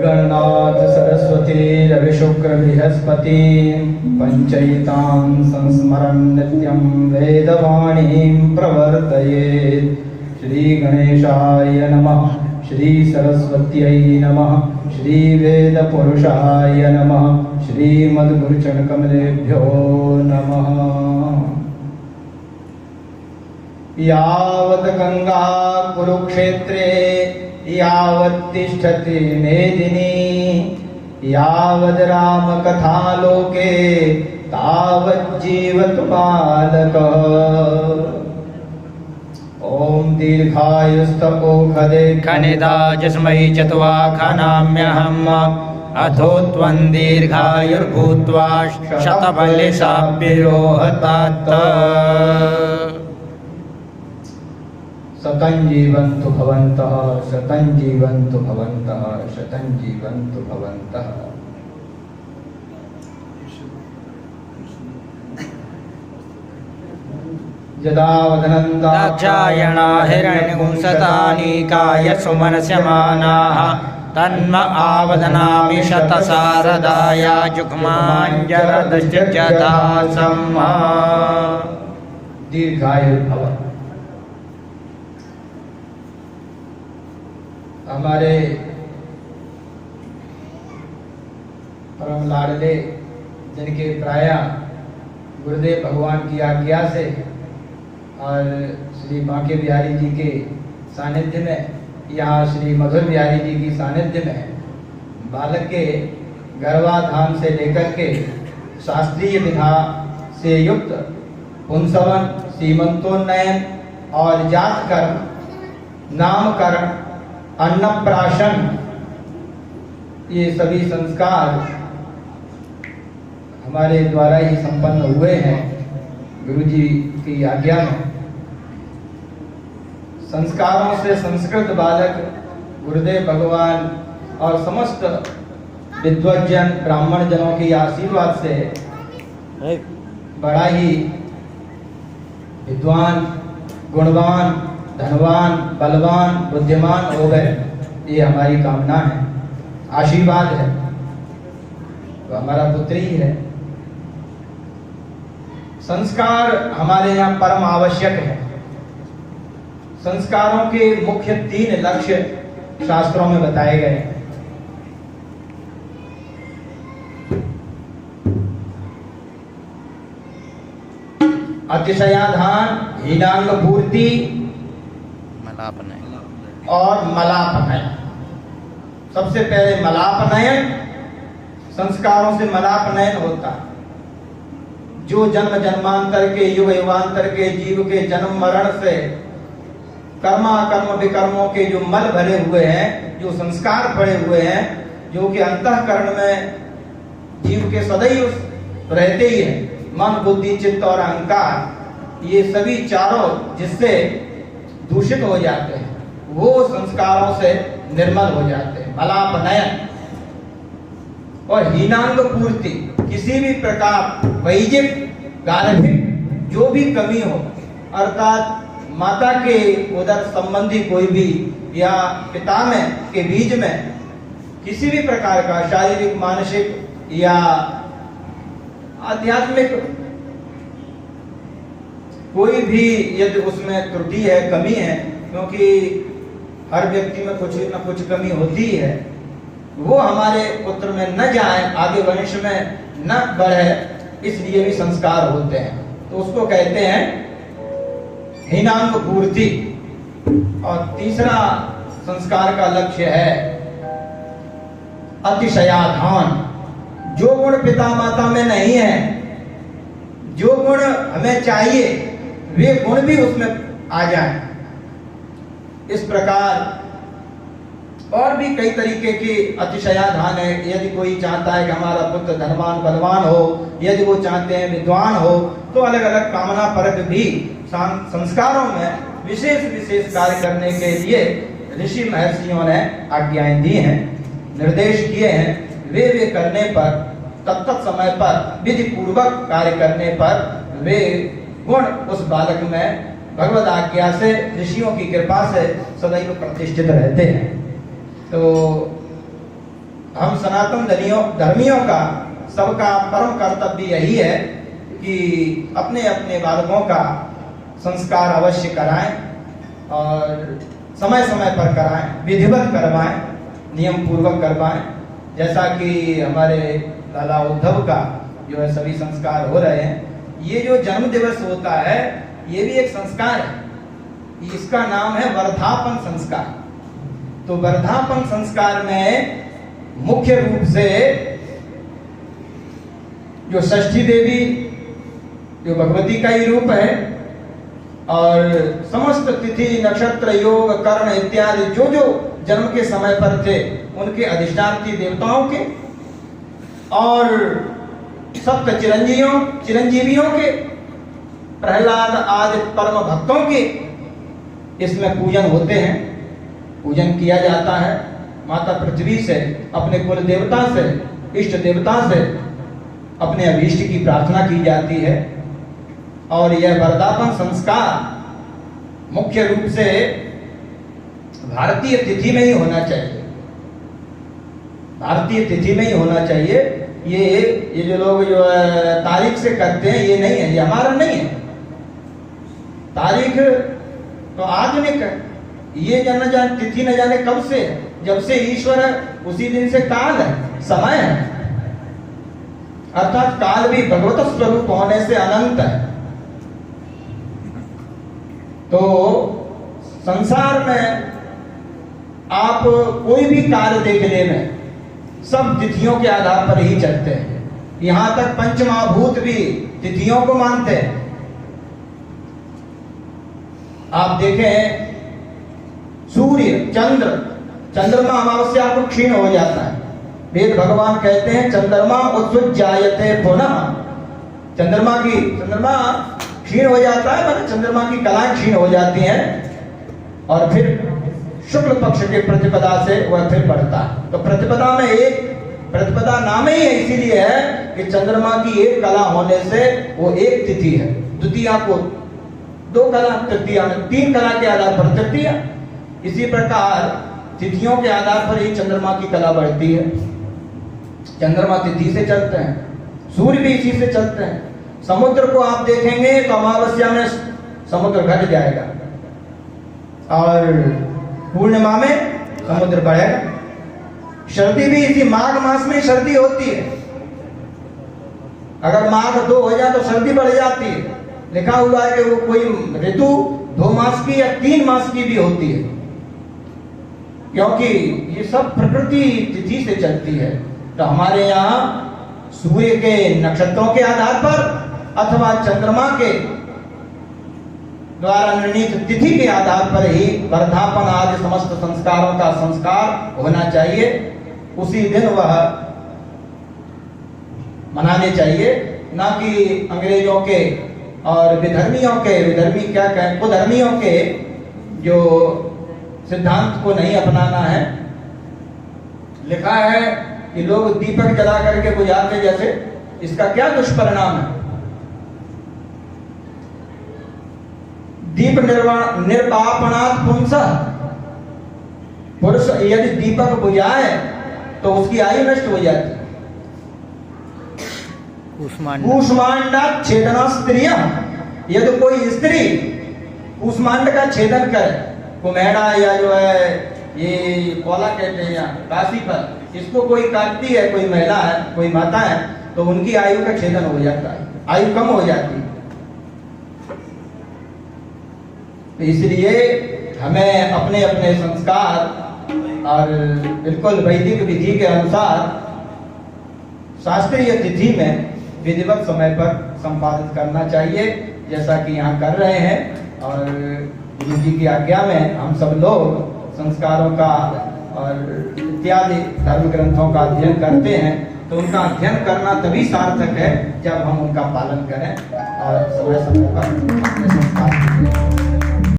गणनाथ सरस्वती रविशुक्र बृहस्पति पंचयितां संस्मरन् नित्यं वेदवाणीं प्रवर्तयेत्। श्री गणेशाय नमः, श्री सरस्वत्यै नमः, श्री वेदपुरुषाय नमः, श्रीमद्गुरुचरणकमलेभ्यो नमः। यावत् गंगा कुरुक्षेत्रे यावत् तिष्ठति मेदिनी, यावद् राम कथा लोके तावत् जीवतु बालकः। ओम दीर्घायुस्त ओखदे खनिदाजस्मै चत्वाखनाम्यहम् अथो त्वं दीर्घायुर्भूत्वा शतबलिशाभिरोहतात्। शतं जीवन्तु भवन्तः, शतं जीवन्तु भवन्तः, शतं जीवन्तु भवन्तः। यदा वदनन्दा दाक्षायणा हिरण्यपुंसतानीकाय सुमनस्यमानाः तन्म आवदनामि शतसारदाया जुग्माञ्जरदश्चदासम्मा। दीर्घायुर्भव। हमारे परम लाडले जिनके प्राय गुरुदेव भगवान की आज्ञा से और श्री बांके बिहारी जी के सानिध्य में, यहाँ श्री मधुर बिहारी जी की सानिध्य में बालक के गर्भाधान से लेकर के शास्त्रीय विधा से युक्त पुंसवन, सीमंतोन्नयन और जातकर्म, नामकरण, अन्नप्राशन, ये सभी संस्कार हमारे द्वारा ही संपन्न हुए हैं गुरु जी की आज्ञा में। संस्कारों से संस्कृत बालक गुरुदेव भगवान और समस्त विद्वज्जन ब्राह्मण जनों की आशीर्वाद से बड़ा ही विद्वान, गुणवान, धनवान, बलवान, बुद्धिमान हो गए, ये हमारी कामना है, आशीर्वाद है। तो हमारा पुत्र ही है। संस्कार हमारे यहाँ परम आवश्यक है। संस्कारों के मुख्य 3 लक्ष्य शास्त्रों में बताए गए हैं। अतिशयाधान, हीनांग पूर्ति और मलापनयन। सबसे पहले मलापनयन, संस्कारों से मलापनयन होता है। जो जन्म जन्मांतर के, युग युगांतर के जीव के जन्म मरण से कर्मा कर्म विकर्मों के जो मल भरे हुए हैं, जो संस्कार पड़े हुए हैं, जो कि अंतःकरण में जीव के सदैव रहते ही हैं, मन, बुद्धि, चित्त और अहंकार, ये सभी चारों जिससे दूषित हो जाते हैं, वो संस्कारों से निर्मल हो जाते हैं। मलापनयन और हीनांग पूर्ति, किसी भी प्रकार वैजिक, गार्भिक जो भी कमी हो, अर्थात माता के उदर संबंधी कोई भी या पिता में के बीज में किसी भी प्रकार का शारीरिक, मानसिक या आध्यात्मिक कोई भी यदि उसमें त्रुटि है, कमी है, क्योंकि हर व्यक्ति में कुछ न कुछ कमी होती है, वो हमारे पुत्र में न जाए, आगे वंश में न बढ़े, इसलिए भी संस्कार होते हैं। तो उसको कहते हैं हीनांग पूर्ति। और तीसरा संस्कार का लक्ष्य है अतिशयाधान। जो गुण पिता माता में नहीं है, जो गुण हमें चाहिए, वे गुण भी उसमें आ जाएं। इस प्रकार और भी कई तरीके की अतिशयाधान है। यदि कोई चाहता है कि हमारा पुत्र धनवान, बलवान हो, यदि वो चाहते हैं विद्वान हो, तो अलग अलग कामना परक भी संस्कारों में विशेष विशेष कार्य करने के लिए ऋषि महर्षियों ने आज्ञाएं दी हैं, निर्देश किए हैं। वे करने पर, तत्त समय पर विधि पूर्वक कार्य करने पर वे गुण उस बालक में भगवद आज्ञा से, ऋषियों की कृपा से सदैव प्रतिष्ठित रहते हैं। तो हम सनातन धर्मियों का सबका परम कर्तव्य यही है कि अपने अपने बालकों का संस्कार अवश्य कराएं और समय समय पर कराएं, विधिवत करवाएं, नियम पूर्वक करवाएं। जैसा कि हमारे लाला उद्धव का जो है सभी संस्कार हो रहे हैं। ये जो जन्म दिवस होता है ये भी एक संस्कार है, इसका नाम है वर्धापन संस्कार। तो वर्धापन संस्कार में मुख्य रूप से जो षष्ठी देवी जो भगवती का ही रूप है और समस्त तिथि नक्षत्र योग कर्ण इत्यादि जो जो जन्म के समय पर थे उनके अधिष्ठात्री देवताओं के और सप्त चिरंजीवियों के, प्रहलाद आदि परम भक्तों के इसमें पूजन होते हैं, पूजन किया जाता है। माता पृथ्वी से, अपने कुल देवता से, इष्ट देवता से अपने अभीष्ट की प्रार्थना की जाती है। और यह वर्धापन संस्कार मुख्य रूप से भारतीय तिथि में ही होना चाहिए, भारतीय तिथि में ही होना चाहिए। ये जो लोग जो तारीख से करते हैं ये नहीं है, ये हमारा नहीं है। तारीख तो आधुनिक है, ये तिथि न जाने कब से है, जब से ईश्वर है उसी दिन से काल है, समय है। अर्थात काल भी भगवत स्वरूप होने से अनंत है। तो संसार में आप कोई भी कार्य देखने में सब तिथियों के आधार पर ही चलते हैं। यहां तक पंचमहाभूत भी तिथियों को मानते हैं। आप देखें सूर्य, चंद्रमा अमावस्या को क्षीण हो जाता है। वेद भगवान कहते हैं चंद्रमा उत्सुज्जायते पुनः, चंद्रमा क्षीण हो जाता है, मतलब चंद्रमा की कलाएं क्षीण हो जाती हैं और फिर शुक्ल पक्ष के प्रतिपदा से वह फिर बढ़ता है। तो प्रतिपदा में एक प्रतिपदा नाम ही है इसीलिए है कि चंद्रमा की एक कला होने से वो एक तिथि है। द्वितीया को दो कला, तृतीया में तीन कला के आधार पर तृतीया। इसी प्रकार तिथियों के आधार पर ही चंद्रमा की कला बढ़ती है। चंद्रमा तिथि से चलते हैं, सूर्य भी इसी से चलते हैं। समुद्र को आप देखेंगे तो अमावस्या में समुद्र घट जाएगा और पूर्णिमा में समुद्र बढ़ेगा। सर्दी भी इसी माघ मास में सर्दी होती है। अगर माघ 2 हो जाए तो सर्दी बढ़ जाती है। लिखा हुआ है कि वो कोई ऋतु 2 मास की या 3 मास की भी होती है, क्योंकि ये सब प्रकृति तिथि से चलती है। तो हमारे यहाँ सूर्य के नक्षत्रों के आधार पर अथवा चंद्रमा के द्वारा निर्णीत तिथि के आधार पर ही वर्धापन आदि समस्त संस्कारों का संस्कार होना चाहिए। उसी दिन वह मनाने चाहिए, ना कि अंग्रेजों के और कुधर्मियों के जो सिद्धांत को नहीं अपनाना है। लिखा है कि लोग दीपक जला करके बुझाते, जैसे इसका क्या दुष्परिणाम है। दीप निर्वापनात् पुंसः, पुरुष यदि दीपक बुझाए तो उसकी आयु नष्ट हो जाती है। कूष्मांडात् छेदना स्त्रियः, यदि कोई स्त्री कूष्मांड का छेदन करे, कुम्हेड़ा या जो है ये कोला कहते हैं या काशी पर, इसको कोई काटती है, कोई महिला है, कोई माता है, तो उनकी आयु का छेदन हो जाता है, आयु कम हो जाती है। तो इसलिए हमें अपने अपने संस्कार और बिल्कुल वैदिक विधि के अनुसार शास्त्रीय तिथि में विधिवत समय पर संपादित करना चाहिए, जैसा कि यहाँ कर रहे हैं। और गुरु जी की आज्ञा में हम सब लोग संस्कारों का और इत्यादि धर्म ग्रंथों का अध्ययन करते हैं। तो उनका अध्ययन करना तभी सार्थक है जब हम उनका पालन करें और समय समय पर अपने संस्कार